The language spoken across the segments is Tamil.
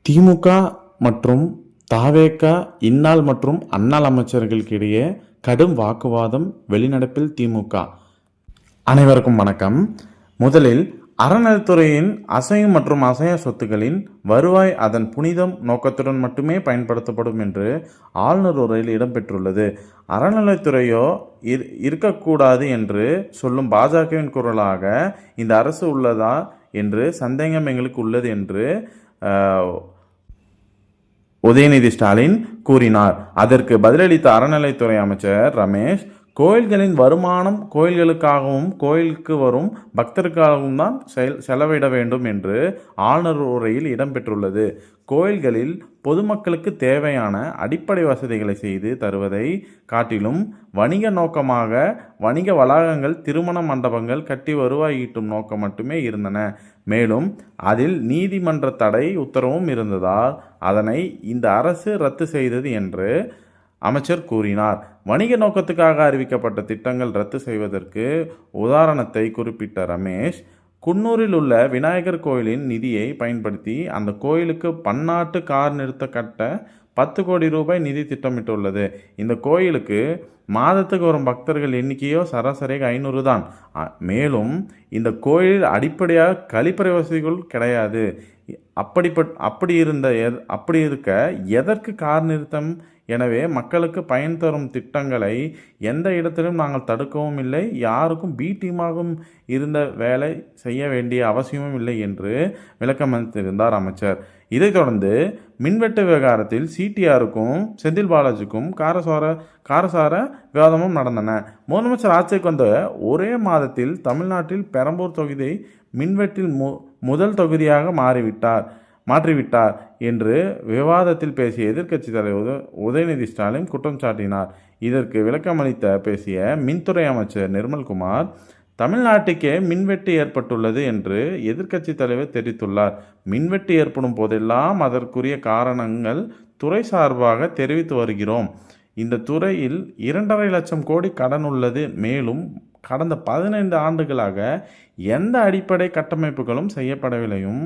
திமுக மற்றும் தவேக இன்னாள் மற்றும் அன்னாள் அமைச்சர்களுக்கிடையே கடும் வாக்குவாதம் வெளிநடப்பில் திமுக. அனைவருக்கும் வணக்கம். முதலில் அறநிலைத்துறையின் அசையும் மற்றும் அசைய சொத்துக்களின் வருவாய் அதன் புனிதம் நோக்கத்துடன் மட்டுமே பயன்படுத்தப்படும் என்று ஆளுநர் உரையில் இடம்பெற்றுள்ளது. அறநிலைத்துறையோ இருக்கக்கூடாது என்று சொல்லும் பாஜகவின் குரலாக இந்த அரசு உள்ளதா என்று சந்தேகம் எங்களுக்கு உள்ளது என்று உதயநிதி ஸ்டாலின் கூறினார். அதற்கு பதிலளித்த அறநிலைத்துறை அமைச்சர் ரமேஷ், கோயில்களின் வருமானம் கோயில்களுக்காகவும் கோயிலுக்கு வரும் பக்தர்களுக்காகவும் தான் செலவிட வேண்டும் என்று ஆளுநர் உரையில் இடம்பெற்றுள்ளது. கோயில்களில் பொதுமக்களுக்கு தேவையான அடிப்படை வசதிகளை செய்து தருவதை காட்டிலும் வணிக நோக்கமாக வணிக வளாகங்கள், திருமண மண்டபங்கள் கட்டி வருவாய் ஈட்டும் நோக்கம் மட்டுமே இருந்தன. மேலும் அதில் நீதிமன்ற தடை உத்தரவும் இருந்ததால் அதனை இந்த அரசு ரத்து செய்தது என்று அமைச்சர் கூறினார். வணிக நோக்கத்துக்காக அறிவிக்கப்பட்ட திட்டங்கள் ரத்து செய்வதற்கு உதாரணத்தை குறிப்பிட்ட ரமேஷ், குன்னூரில் உள்ள விநாயகர் கோயிலின் நிதியை பயன்படுத்தி அந்த கோயிலுக்கு பன்னாட்டு கார் நிறுத்த கட்ட 10 கோடி ரூபாய் நிதி திட்டமிட்டுள்ளது. இந்த கோயிலுக்கு மாதத்துக்கு வரும் பக்தர்கள் எண்ணிக்கையோ சராசரியாக 500 தான். மேலும் இந்த கோயிலில் அடிப்படையாக கழிப்பறை வசதிகள் கிடையாது. அப்படி இருக்க எதற்கு கார் நிறுத்தம்? எனவே மக்களுக்கு பயன் தரும் திட்டங்களை எந்த இடத்திலும் நாங்கள் தடுக்கவும் இல்லை, யாருக்கும் பி டீமாகவும் இருந்த வேலை செய்ய வேண்டிய அவசியமும் இல்லை என்று விளக்கமளித்திருந்தார் அமைச்சர். இதைத் தொடர்ந்து மின்வெட்டு விவகாரத்தில் சிடிஆருக்கும் செந்தில் பாலாஜிக்கும் காரசார விவாதமும் நடந்தன. முதலமைச்சர் ஆட்சிக்கு வந்த ஒரே மாதத்தில் தமிழ்நாட்டில் பெரம்பூர் தொகுதியை மின்வெட்டில் முதல் தொகுதியாக மாற்றிவிட்டார் என்று விவாதத்தில் பேசிய எதிர்க்கட்சி தலைவர் உதயநிதி ஸ்டாலின் குற்றம் சாட்டினார். இதற்கு விளக்கமளித்த பேசிய மின்துறை அமைச்சர் நிர்மல்குமார், தமிழ்நாட்டுக்கே மின்வெட்டு ஏற்பட்டுள்ளது என்று எதிர்க்கட்சி தலைவர் தெரிவித்துள்ளார். மின்வெட்டு ஏற்படும் போதெல்லாம் அதற்குரிய காரணங்கள் துறை சார்பாக தெரிவித்து வருகிறோம். இந்த துறையில் 2.5 லட்சம் கோடி கடன் உள்ளது. மேலும் கடந்த 15 ஆண்டுகளாக எந்த அடிப்படை கட்டமைப்புகளும் செய்யப்படவில்லையும்.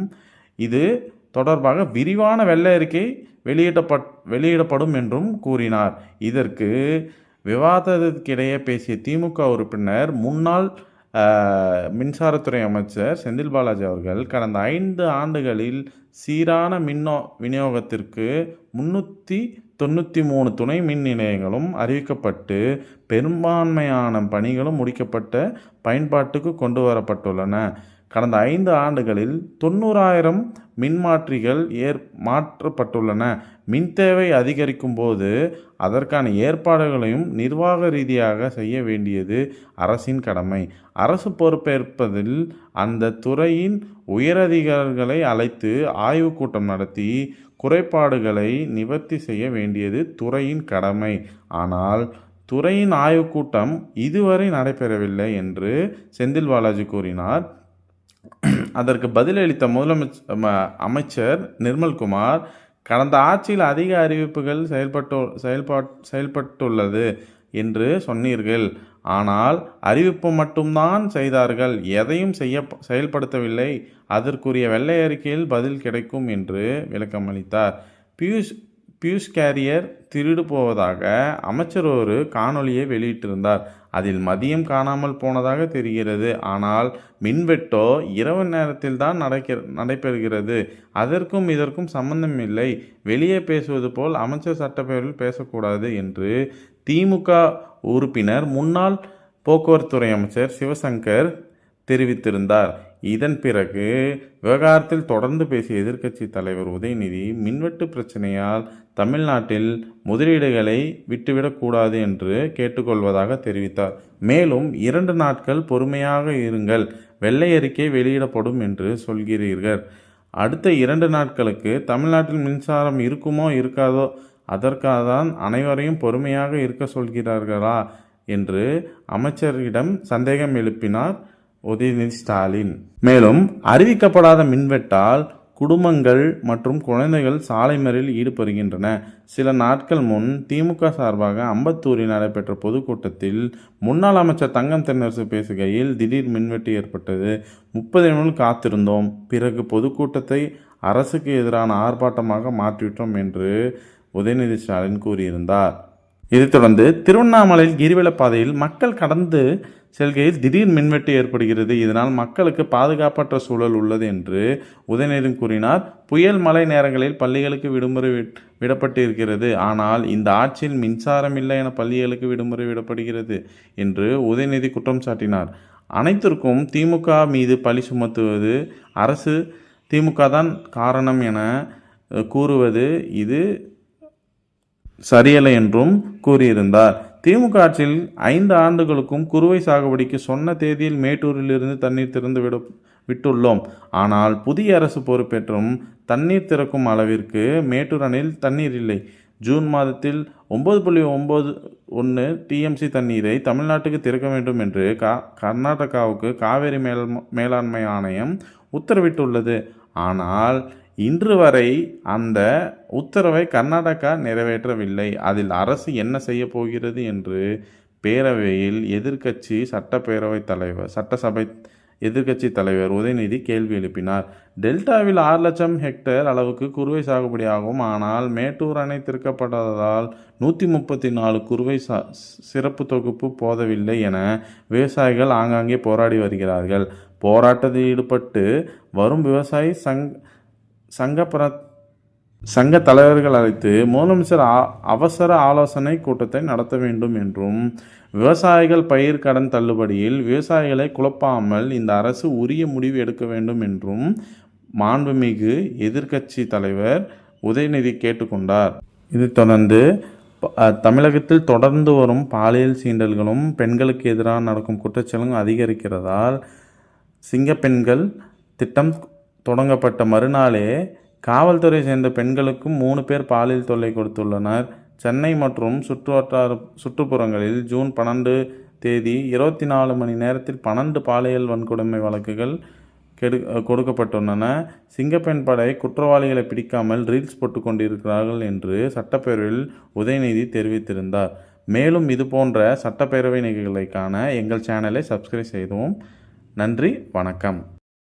இது தொடர்பாக விரிவான வெள்ளை அறிக்கை வெளியிடப்படும் என்றும் கூறினார். இதற்கு விவாதத்திற்கிடையே பேசிய திமுக உறுப்பினர் முன்னாள் மின்சாரத்துறை அமைச்சர் செந்தில் பாலாஜி அவர்கள், கடந்த 5 ஆண்டுகளில் சீரான விநியோகத்திற்கு 393 துணை மின் நிலையங்களும் அறிவிக்கப்பட்டு பெரும்பான்மையான பணிகளும் முடிக்கப்பட்ட பயன்பாட்டுக்கு கொண்டு வரப்பட்டுள்ளன. கடந்த 5 ஆண்டுகளில் 90,000 மின்மாற்றிகள் மாற்றப்பட்டுள்ளன. மின் தேவை அதிகரிக்கும் போது அதற்கான ஏற்பாடுகளையும் நிர்வாக ரீதியாக செய்ய வேண்டியது அரசின் கடமை. அரசு பொறுப்பேற்பதில் அந்த துறையின் உயரதிகாரிகளை அழைத்து ஆய்வுக் கூட்டம் நடத்தி குறைபாடுகளை நிவர்த்தி செய்ய வேண்டியது துறையின் கடமை. ஆனால் துறையின் ஆய்வுக் கூட்டம் இதுவரை நடைபெறவில்லை என்று செந்தில் பாலாஜி கூறினார். அதற்கு பதிலளித்த அமைச்சர் நிர்மல்குமார், கடந்த ஆட்சியில் அதிக அறிவிப்புகள் செயல்பட்டுள்ளது என்று சொன்னீர்கள். ஆனால் அறிவிப்பு மட்டும்தான் செய்தார்கள், எதையும் செயல்படுத்தவில்லை. அதற்குரிய வெள்ளை அறிக்கையில் பதில் கிடைக்கும் என்று விளக்கமளித்தார். பியூஷ் கேரியர் திருடு போவதாக அமைச்சர் ஒரு காணொலியை வெளியிட்டிருந்தார். அதில் மதியம் காணாமல் போனதாக தெரிகிறது. ஆனால் மின்வெட்டோ இரவு நேரத்தில் தான் நடைபெறுகிறது. அதற்கும் இதற்கும் சம்பந்தம் இல்லை. வெளியே பேசுவது போல் அமைச்சர் சட்டப்பேரவையில் பேசக்கூடாது என்று திமுக உறுப்பினர் முன்னாள் போக்குவரத்துறை அமைச்சர் சிவசங்கர் தெரிவித்திருந்தார். இதன் பிறகு விவகாரத்தில் தொடர்ந்து பேசிய எதிர்க்கட்சி தலைவர் உதயநிதி, மின்வெட்டு பிரச்சனையால் தமிழ்நாட்டில் முதலீடுகளை விட்டுவிடக்கூடாது என்று கேட்டுக்கொள்வதாக தெரிவித்தார். மேலும் 2 நாட்கள் பொறுமையாக இருங்கள், வெள்ளை அறிக்கை வெளியிடப்படும் என்று சொல்கிறீர்கள். அடுத்த 2 நாட்களுக்கு தமிழ்நாட்டில் மின்சாரம் இருக்குமோ இருக்காதோ, அதற்காக தான் அனைவரையும் பொறுமையாக இருக்க சொல்கிறார்களா என்று அமைச்சரிடம் சந்தேகம் எழுப்பினார் உதயநிதி ஸ்டாலின். மேலும் அறிவிக்கப்படாத மின்வெட்டால் குடும்பங்கள் மற்றும் குழந்தைகள் சாலை மறியலில் ஈடுபடுகின்றன. சில நாட்கள் முன் திமுக சார்பாக அம்பத்தூரில் நடைபெற்ற பொதுக்கூட்டத்தில் முன்னாள் அமைச்சர் தங்கம் தென்னரசு பேசுகையில் திடீர் மின்வெட்டு ஏற்பட்டது. 30 நிமிடம் காத்திருந்தோம். பிறகு பொதுக்கூட்டத்தை அரசுக்கு எதிரான ஆர்ப்பாட்டமாக மாற்றிவிட்டோம் என்று உதயநிதி ஸ்டாலின் கூறியிருந்தார். இதைத் தொடர்ந்து திருவண்ணாமலையில் கிரிவல பாதையில் மக்கள் கடந்து செல்கையில் திடீர் மின்வெட்டு ஏற்படுகிறது. இதனால் மக்களுக்கு பாதுகாப்பற்ற சூழல் உள்ளது என்று உதயநிதி கூறினார். புயல் மழை நேரங்களில் பள்ளிகளுக்கு விடுமுறை விடப்பட்டிருக்கிறது. ஆனால் இந்த ஆட்சியில் மின்சாரம் இல்லை என பள்ளிகளுக்கு விடுமுறை விடப்படுகிறது என்று உதயநிதி குற்றம் சாட்டினார். அனைத்திற்கும் திமுக மீது பழி சுமத்துவது அரசு, திமுக தான் காரணம் என கூறுவது இது சரியல்ல என்றும் கூறியிருந்தார். திமுக ஆட்சியில் 5 ஆண்டுகளுக்கும் குறுவை சாகுபடிக்கு சொன்ன தேதியில் மேட்டூரிலிருந்து தண்ணீர் திறந்து விட்டுள்ளோம். ஆனால் புதிய அரசு பொறுப்பேற்றும் தண்ணீர் திறக்கும் அளவிற்கு மேட்டூர் அணையில் தண்ணீர் இல்லை. ஜூன் மாதத்தில் 9.91 டிஎம்சி தண்ணீரை தமிழ்நாட்டுக்கு திறக்க வேண்டும் என்று கர்நாடகாவுக்கு காவிரி மேலாண்மை ஆணையம் உத்தரவிட்டுள்ளது. ஆனால் இன்று வரை அந்த உத்தரவை கர்நாடகா நிறைவேற்றவில்லை. அதில் அரசு என்ன செய்ய போகிறது என்று பேரவையில் சட்டசபை எதிர்க்கட்சி தலைவர் உதயநிதி கேள்வி எழுப்பினார். டெல்டாவில் 6 லட்சம் ஹெக்டேர் அளவுக்கு குறுவை சாகுபடி ஆகும். ஆனால் மேட்டூர் அணை திறக்கப்படாததால் 134 குறுவை சிறப்பு தொகுப்பு போதவில்லை என விவசாயிகள் ஆங்காங்கே போராடி வருகிறார்கள். போராட்டத்தில் ஈடுபட்டு வரும் விவசாயி சங்க தலைவர்கள் அழைத்து முதலமைச்சர் அவசர ஆலோசனை கூட்டத்தை நடத்த வேண்டும் என்றும், விவசாயிகள் பயிர் கடன் தள்ளுபடியில் விவசாயிகளை குழப்பாமல் இந்த அரசு உரிய முடிவு எடுக்க வேண்டும் என்றும் மாண்புமிகு எதிர்க்கட்சி தலைவர் உதயநிதி கேட்டுக்கொண்டார். இதைத் தொடர்ந்து தமிழகத்தில் தொடர்ந்து வரும் பாலியல் சீண்டல்களும் பெண்களுக்கு எதிராக நடக்கும் குற்றச்செயலும் அதிகரிக்கிறதால் சிங்கப்பெண்கள் திட்டம் தொடங்கப்பட்ட மறுநாளே காவல்துறை சேர்ந்த பெண்களுக்கும் 3 பேர் பாலியல் தொல்லை கொடுத்துள்ளனர். சென்னை மற்றும் சுற்றுப்புறங்களில் ஜூன் 12 தேதி 24 மணி நேரத்தில் 12 பாலியல் வன்கொடுமை வழக்குகள் கொடுக்கப்பட்டுள்ளன. சிங்கப்பெண் படை குற்றவாளிகளை பிடிக்காமல் ரீல்ஸ் போட்டு கொண்டிருக்கிறார்கள் என்று சட்டப்பேரவையில் உதயநிதி தெரிவித்திருந்தார். மேலும் இதுபோன்ற சட்டப்பேரவை நிகழ்வுகளை காண எங்கள் சேனலை சப்ஸ்கிரைப் செய்தோம். நன்றி, வணக்கம்.